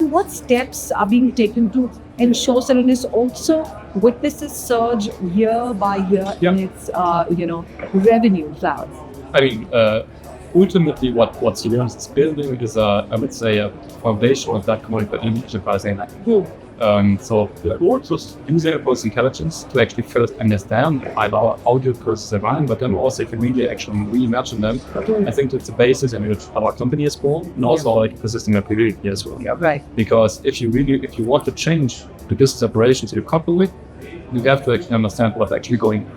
understand what steps are being taken to ensure Celonis also witnesses surge year by year in its, revenue cloud. I mean, ultimately, what Celonis is building is, I would say, a foundation of that commercial enterprise AI. So the goal was user force intelligence to actually first understand how audio processes are running, but then also if you really actually reimagine them, I think that's the basis in which our company is born, and also our ecosystem capability as well. Yeah, right. Because if you want to change the business operations you couple with, you have to actually understand what's actually going on.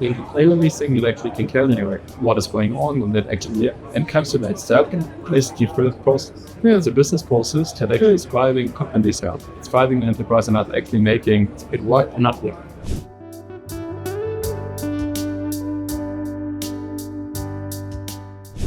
In everything, you actually can calculate what is going on, and that actually encapsulates that is the first process. It's a business process that actually is driving companies out. It's driving the enterprise and not actually making it work or not work.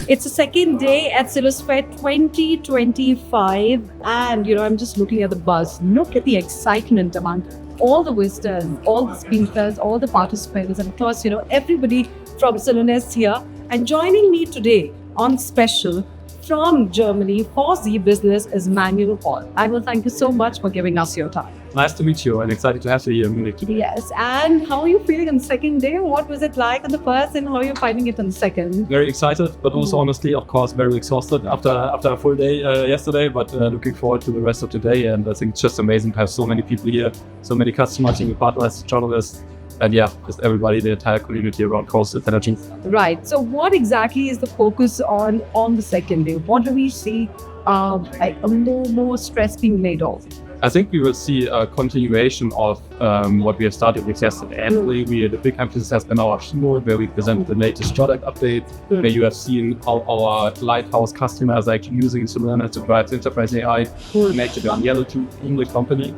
It's the second day at Celosphere 2025, and I'm just looking at the buzz. Look at the excitement among all the visitors, all the speakers, all the participants, and of course, everybody from Celonis here. And joining me today on special from Germany for Z Business is Manuel Hall. Manuel, thank you so much for giving us your time. Nice to meet you and excited to have you here in Munich today. Yes, and how are you feeling on the second day? What was it like on the first and how are you finding it on the second? Very excited, but also honestly, of course, very exhausted after a full day yesterday, but looking forward to the rest of the day. And I think it's just amazing to have so many people here, so many customers, partners, journalists, and just everybody, the entire community around Coastal Energy. Right. So what exactly is the focus on the second day? What do we see more stress being laid off? I think we will see a continuation of what we have started with yesterday. The big emphasis has been our keynote, where we present the latest product updates, where you have seen how our lighthouse customers are actually using Celonis to drive enterprise AI, make it a reality in the company.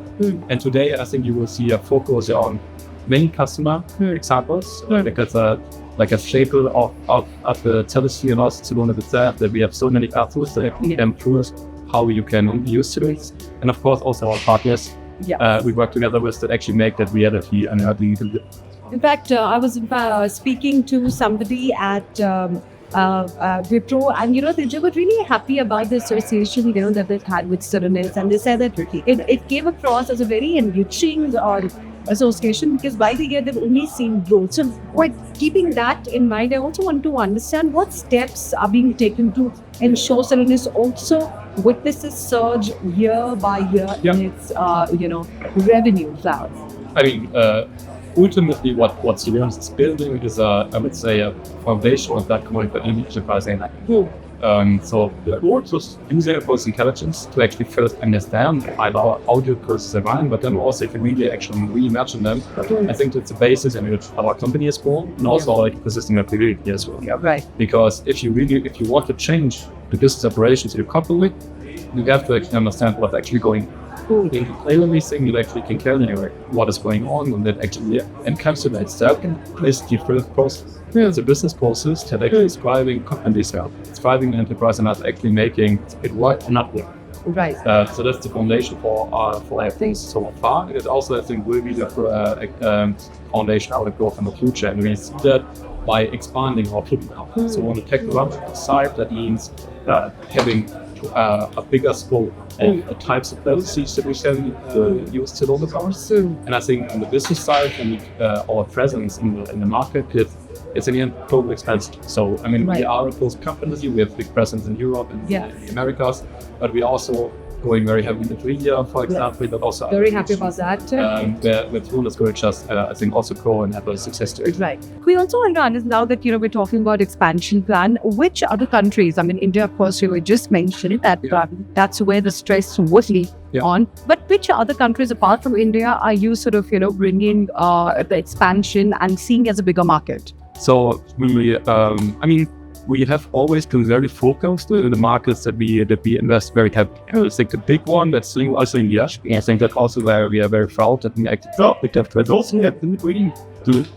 And today, I think you will see a focus on many customer examples, like a staple of the Telesphore and Celonis itself, that we have so many customers that actually improve how you can use Celonis, and of course also our partners. We work together with that actually make that reality. And in fact, I was speaking to somebody at Wipro, and they were really happy about the association that they've had with Celonis, and they said that it came across as a very enriching association, because by the year they've only seen growth. So keeping that in mind, I also want to understand what steps are being taken to ensure Celonis also witnesses surge year by year in its revenue cloud. I mean, ultimately, what Celonis is building is, I would say, a foundation of that commercial enterprise AI. So the goal was user force intelligence to actually first understand how audio processes are running, but then also if you really actually reimagine them, I think that's the basis in which our company is born, and also our ecosystem capability as well. Yeah, right. Because if you want to change the business operations you couple with, you have to actually understand what's actually going on. In everything, you actually can calculate what is going on, and that actually encapsulates that is the first process. It's a business process that actually is driving companies out. It's driving the enterprise and not actually making it work or not work. Right. So that's the foundation for everything so far. It also, I think, will be the foundation of our growth in the future. And we see that by expanding our footprint. So on the technological side, that means having a bigger scope of the types of processes that we can use to all the cars. And I think on the business side, and our presence in the market, it's in the end total expensive. So I mean, we are a close company. We have big presence in Europe and the Americas, but we also going very heavily into India, for example, but also very happy about that. Where Celonis going to just, I think, also grow and have a success story. Right. We also want to understand now that we're talking about expansion plan. Which other countries? I mean, India, of course, you just mentioned that that's where the stress was on. But which other countries apart from India are you sort of bringing the expansion and seeing as a bigger market? So we have always been very focused in the markets that we invest very heavily. I think the big one that's also India. I think that's also where we are very proud that we actually picked up, but also have been really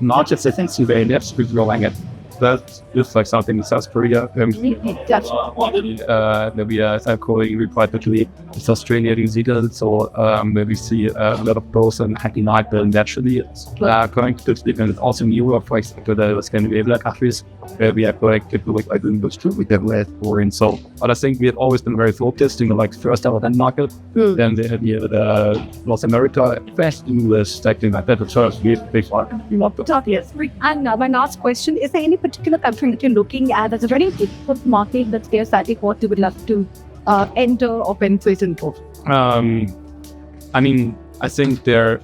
not just I think very much growing it. But just like something in South Korea, that we are growing quite quickly. It's Australia, New Zealand, so where we see a lot of growth and happy night building naturally. Going to different, also in Europe, for example, the Scandinavian countries. where we have collected like in the street with the last foreign. So, but I think we have always been very focused in the like first element market. Then the North America, West English, something like that. So we have a big market. Yes. And my last question, is there any particular country that you're looking at as a very difficult market that's there that what you would love to enter or penetrate into? I mean, I think the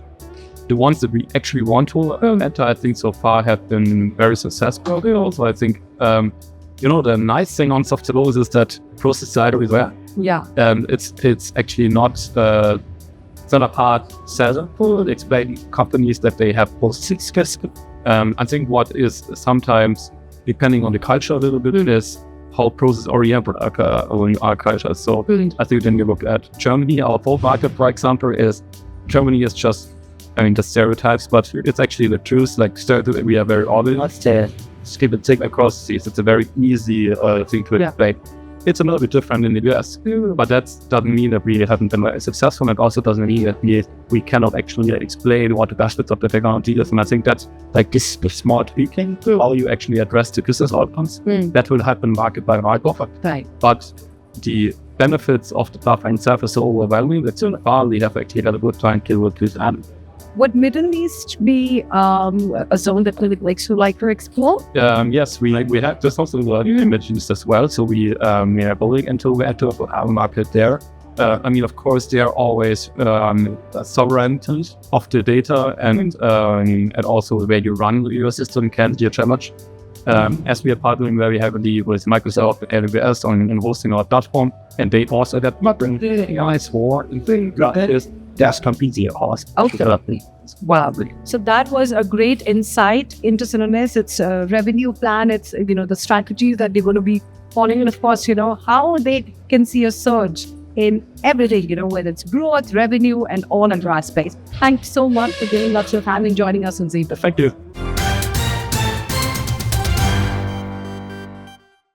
ones that we actually want to enter, I think so far have been very successful. Also, I think, the nice thing on Softelo is that process side everywhere. Yeah. It's actually not, it's not a hard sell to explain companies that they have process skills. I think what is sometimes, depending on the culture a little bit, is how process-oriented our culture. So I think when you look at Germany, our whole market, for example, Germany is just, the stereotypes, but it's actually the truth. Like, we are very organized. Skip and take across seas. It's a very easy thing to explain. It's a little bit different in the US, but that doesn't mean that we haven't been very successful. It also doesn't mean that we cannot actually explain what the benefits of the technology is. And I think that's like this smart tweaking, how you actually address the business outcomes. That will happen market by market. Right. But the benefits of the platform itself is so overwhelming that so far we have actually had a good time to work with them. Would Middle East be a zone that we like to explore? Yes, we have just also you mentioned this as well. So we are going into our market there. Of course, there are always sovereignty of the data and also where you run your system can be a challenge. As we are partnering very heavily with Microsoft and AWS on hosting our platform, and they also have nice war and things like this. That's completely awesome. Okay. Wow. So that was a great insight into Synonis. It's a revenue plan. It's, the strategies that they're going to be following. And of course, how they can see a surge in everything, whether it's growth, revenue, and all other aspects. Thanks so much for giving us your time and joining us on Zebra. Thank you.